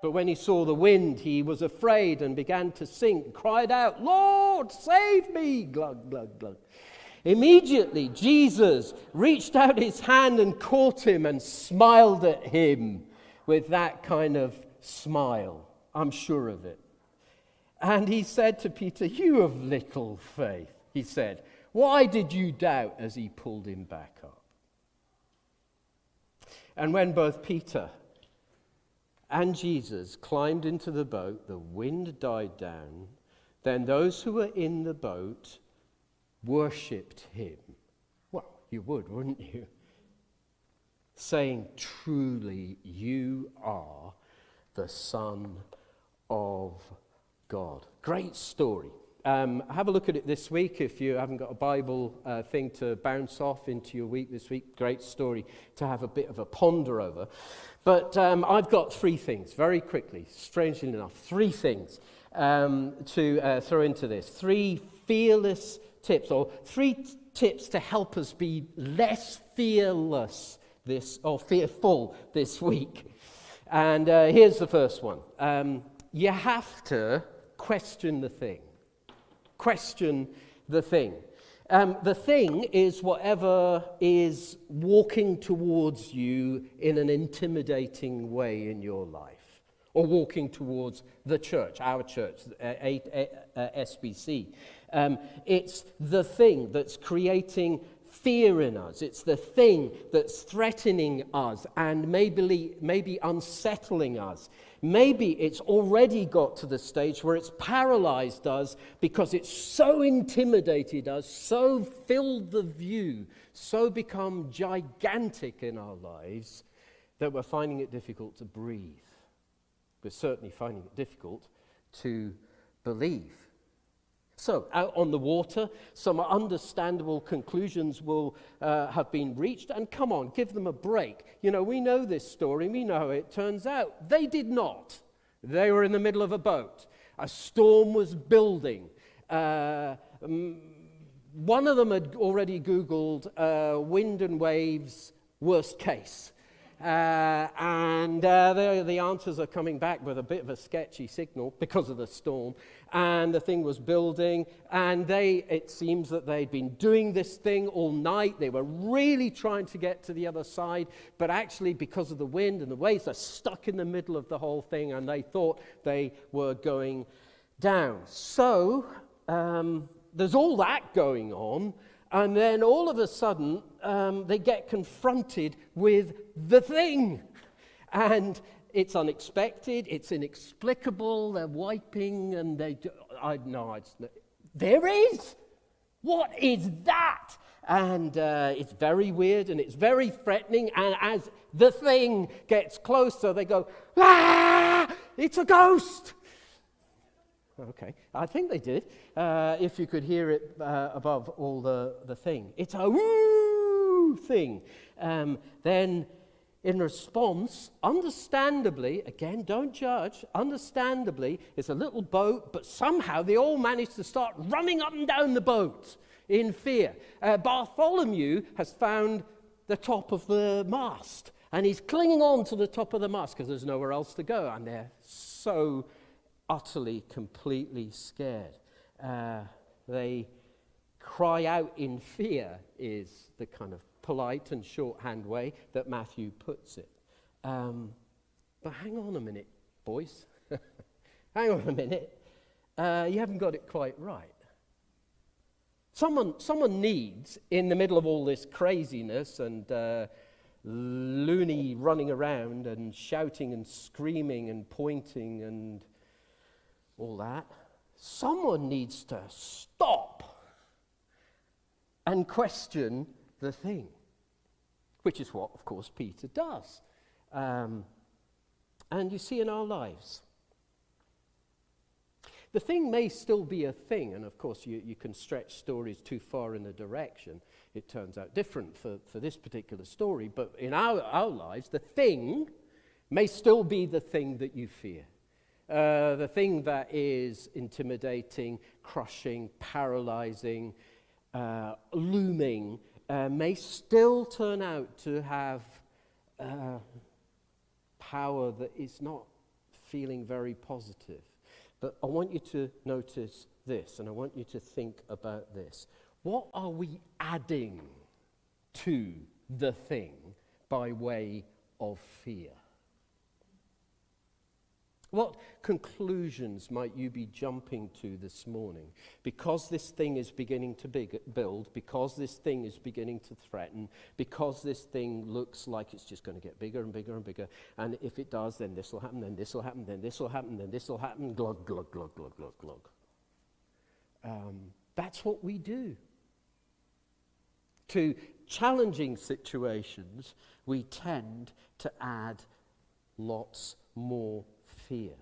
But when he saw the wind, he was afraid and began to sink, cried out, "Lord, save me!" Glug, glug, glug. Immediately, Jesus reached out his hand and caught him and smiled at him with that kind of smile. I'm sure of it. And he said to Peter, "You of little faith," he said, "why did you doubt?" as he pulled him back up. And when both Peter and Jesus climbed into the boat, the wind died down. Then those who were in the boat worshipped him. Well, you would, wouldn't you? Saying, "Truly, you are the Son of God." Great story. Have a look at it this week if you haven't got a Bible thing to bounce off into your week this week. Great story to have a bit of a ponder over. But I've got three things, very quickly, strangely enough, three things to throw into this. Three fearless tips, or three tips to help us be less fearless fearful this week. And here's the first one. You have to question the thing. Question the thing. The thing is whatever is walking towards you in an intimidating way in your life, or walking towards the church, our church, SBC. It's the thing that's creating fear in us. It's the thing that's threatening us and maybe unsettling us. Maybe it's already got to the stage where it's paralyzed us because it's so intimidated us, so filled the view, so become gigantic in our lives that we're finding it difficult to breathe. We're certainly finding it difficult to believe. So, out on the water, some understandable conclusions will have been reached. And come on, give them a break. You know, we know this story. We know how it turns out. They did not. They were in the middle of a boat. A storm was building. One of them had already Googled wind and waves worst case. And the answers are coming back with a bit of a sketchy signal because of the storm. And the thing was building, and it seems that they'd been doing this thing all night. They were really trying to get to the other side, but actually because of the wind and the waves, they're stuck in the middle of the whole thing, and they thought they were going down. So there's all that going on. And then all of a sudden, they get confronted with the thing. And it's unexpected, it's inexplicable, they're wiping, and there is! What is that? And it's very weird, and it's very threatening, and as the thing gets closer, they go, "Ah! It's a ghost!" Okay, I think they did, if you could hear it above all the thing. It's a woo thing. Then, in response, understandably, again, don't judge, understandably, it's a little boat, but somehow they all manage to start running up and down the boat in fear. Bartholomew has found the top of the mast, and he's clinging on to the top of the mast because there's nowhere else to go, and they're so utterly, completely scared. They cry out in fear is the kind of polite and shorthand way that Matthew puts it. But hang on a minute, boys. Hang on a minute. You haven't got it quite right. Someone needs, in the middle of all this craziness and loony running around and shouting and screaming and pointing and all that, someone needs to stop and question the thing, which is what, of course, Peter does. And you see in our lives, the thing may still be a thing, and of course you can stretch stories too far in a direction. It turns out different for this particular story, but in our lives, the thing may still be the thing that you fear. The thing that is intimidating, crushing, paralyzing, looming may still turn out to have power that is not feeling very positive. But I want you to notice this, and I want you to think about this. What are we adding to the thing by way of fear? What conclusions might you be jumping to this morning? Because this thing is beginning to build, because this thing is beginning to threaten, because this thing looks like it's just going to get bigger and bigger and bigger, and if it does, then this will happen, then this will happen, then this will happen, then this will happen, glug, glug, glug, glug, glug, glug. That's what we do. To challenging situations, we tend to add lots more fear.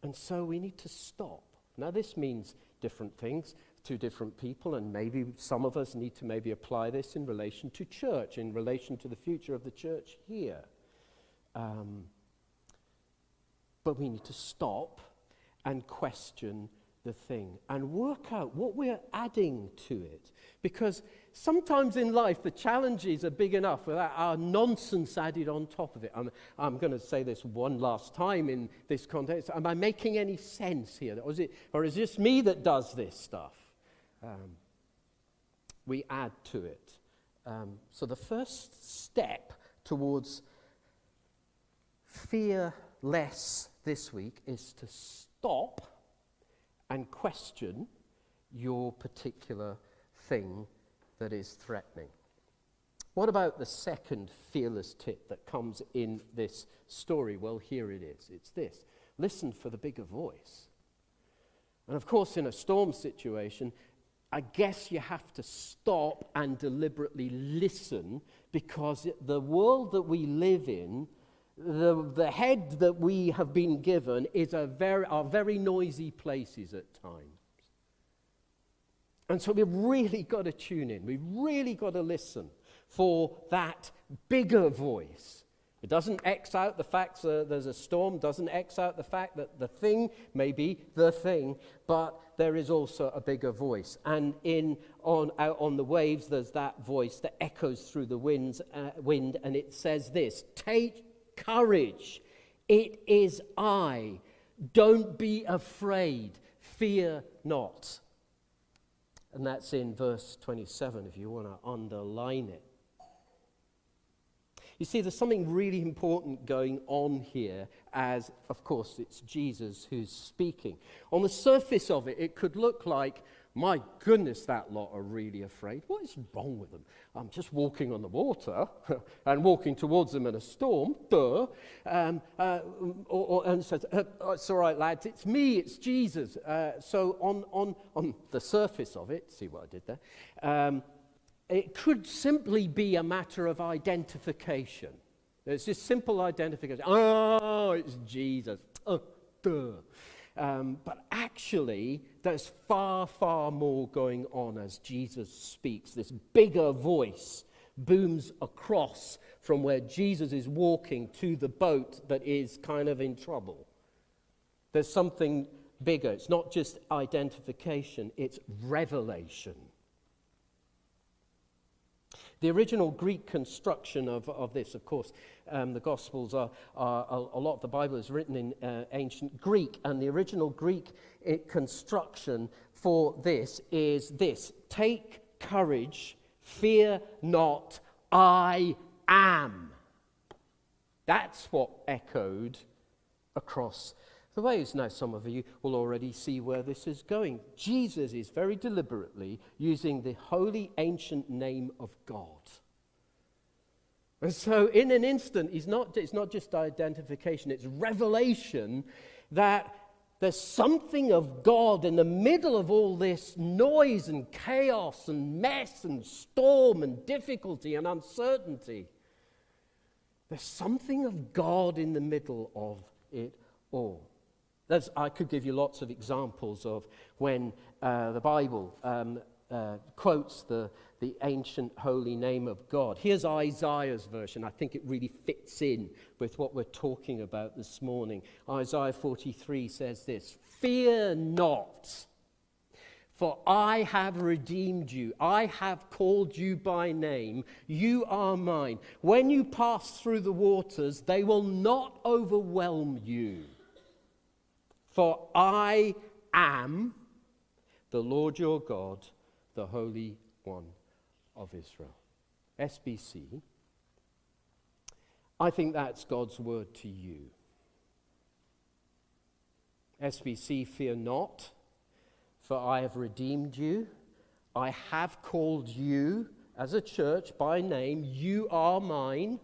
And so we need to stop. Now this means different things to different people, and maybe some of us need to maybe apply this in relation to church, in relation to the future of the church here. But we need to stop and question the thing and work out what we're adding to it. Because sometimes in life the challenges are big enough without our nonsense added on top of it. I'm going to say this one last time in this context. Am I making any sense here? Or is it just me that does this stuff? We add to it. So the first step towards fear less this week is to stop and question your particular thing that is threatening. What about the second fearless tip that comes in this story? Well, here it is. It's this. Listen for the bigger voice. And of course, in a storm situation, I guess you have to stop and deliberately listen, because the world that we live in, the head that we have been given are very noisy places at times. And so we've really got to tune in. We've really got to listen for that bigger voice. It doesn't X out the fact that there's a storm, doesn't X out the fact that the thing may be the thing, but there is also a bigger voice. And out on the waves, there's that voice that echoes through the wind, and it says this: take courage, it is I. Don't be afraid, fear not. And that's in verse 27, if you want to underline it. You see, there's something really important going on here, as, of course, it's Jesus who's speaking. On the surface of it, it could look like, my goodness, that lot are really afraid. What is wrong with them? I'm just walking on the water and walking towards them in a storm. Duh. And says, it's all right, lads, it's me, it's Jesus. So on the surface of it, see what I did there? It could simply be a matter of identification. It's just simple identification. Oh, it's Jesus. Oh, duh. But actually, there's far, far more going on as Jesus speaks. This bigger voice booms across from where Jesus is walking to the boat that is kind of in trouble. There's something bigger. It's not just identification, it's revelation. The original Greek construction of this, of course, the Gospels are a lot of the Bible is written in ancient Greek, and the original Greek construction for this is this: take courage, fear not, I am. That's what echoed across the waves. Now, some of you will already see where this is going. Jesus is very deliberately using the holy ancient name of God. And so in an instant, it's not just identification, it's revelation that there's something of God in the middle of all this noise and chaos and mess and storm and difficulty and uncertainty. There's something of God in the middle of it all. I could give you lots of examples of when the Bible quotes the ancient holy name of God. Here's Isaiah's version. I think it really fits in with what we're talking about this morning. Isaiah 43 says this: fear not, For I have redeemed you. I have called you by name. You are mine. When you pass through the waters, they will not overwhelm you. For I am the Lord your God, the Holy One of Israel. SBC, I think that's God's word to you. SBC, fear not. For I have redeemed you. I have called you as a church by name. You are mine.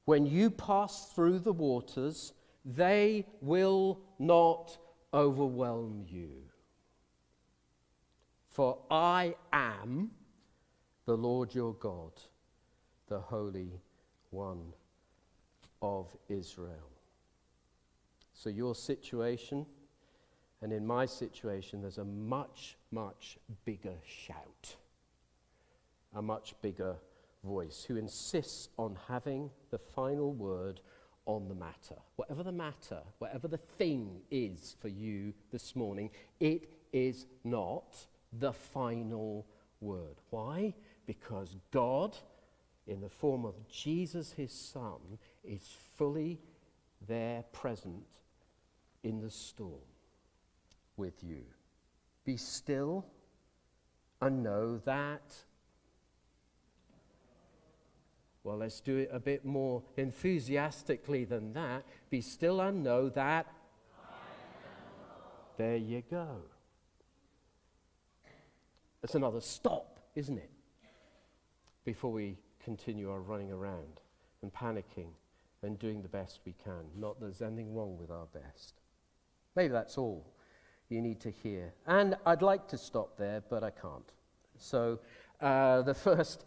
When you pass through the waters, they will not overwhelm you. For I am the Lord your God, the Holy One of Israel. So your situation, and in my situation, there's a much, much bigger shout, a much bigger voice who insists on having the final word on the matter. Whatever the matter, whatever the thing is for you this morning, it is not the final word. Why? Because God, in the form of Jesus, his Son, is fully there present in the storm with you. Be still and know that. Well, let's do it a bit more enthusiastically than that. Be still and know that. There you go. That's another stop, isn't it? Before we continue our running around and panicking and doing the best we can. Not that there's anything wrong with our best. Maybe that's all you need to hear. And I'd like to stop there, but I can't. So the first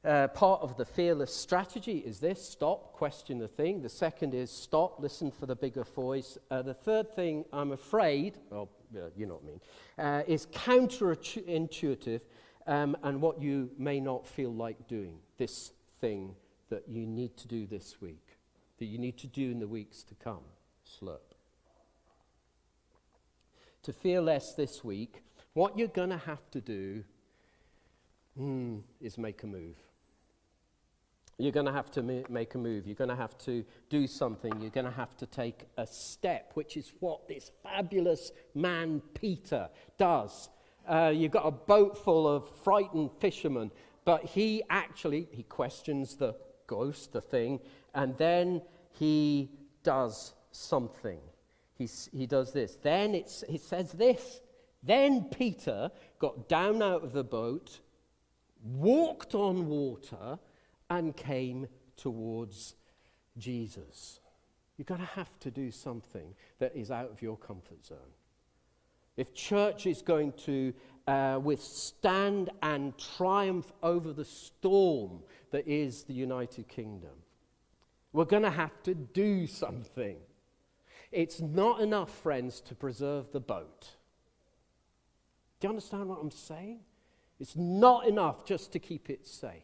part of the fearless strategy is this: stop, question the thing. The second is stop, listen for the bigger voice. The third thing, I'm afraid, well, you know what I mean, is counterintuitive and what you may not feel like doing. This thing that you need to do this week, that you need to do in the weeks to come. Slurp. To fear less this week, what you're going to have to do is make a move. You're going to have to make a move. You're going to have to do something. You're going to have to take a step, which is what this fabulous man Peter does. You've got a boat full of frightened fishermen, but he questions the ghost, the thing, and then he does something. He does this. Then it says this. Then Peter got down out of the boat, walked on water, and came towards Jesus. You're going to have to do something that is out of your comfort zone. If church is going to withstand and triumph over the storm that is the United Kingdom, we're going to have to do something. It's not enough, friends, to preserve the boat. Do you understand what I'm saying? It's not enough just to keep it safe.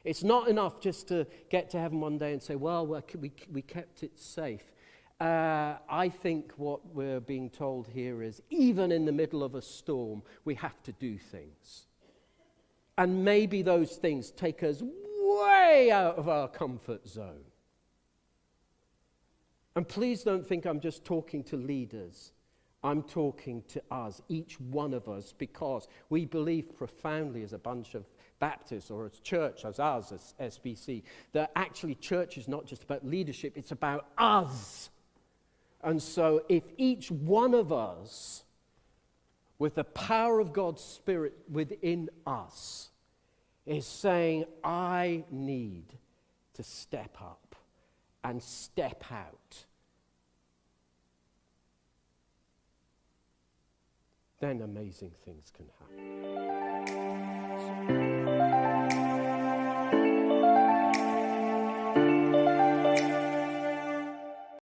It's not enough just to get to heaven one day and say, well, we kept it safe. I think what we're being told here is, even in the middle of a storm, we have to do things. And maybe those things take us way out of our comfort zone. And please don't think I'm just talking to leaders. I'm talking to us, each one of us, because we believe profoundly as a bunch of Baptists or as church, as us, as SBC, that actually church is not just about leadership, it's about us. And so if each one of us, with the power of God's Spirit within us, is saying, I need to step up and step out, then amazing things can happen.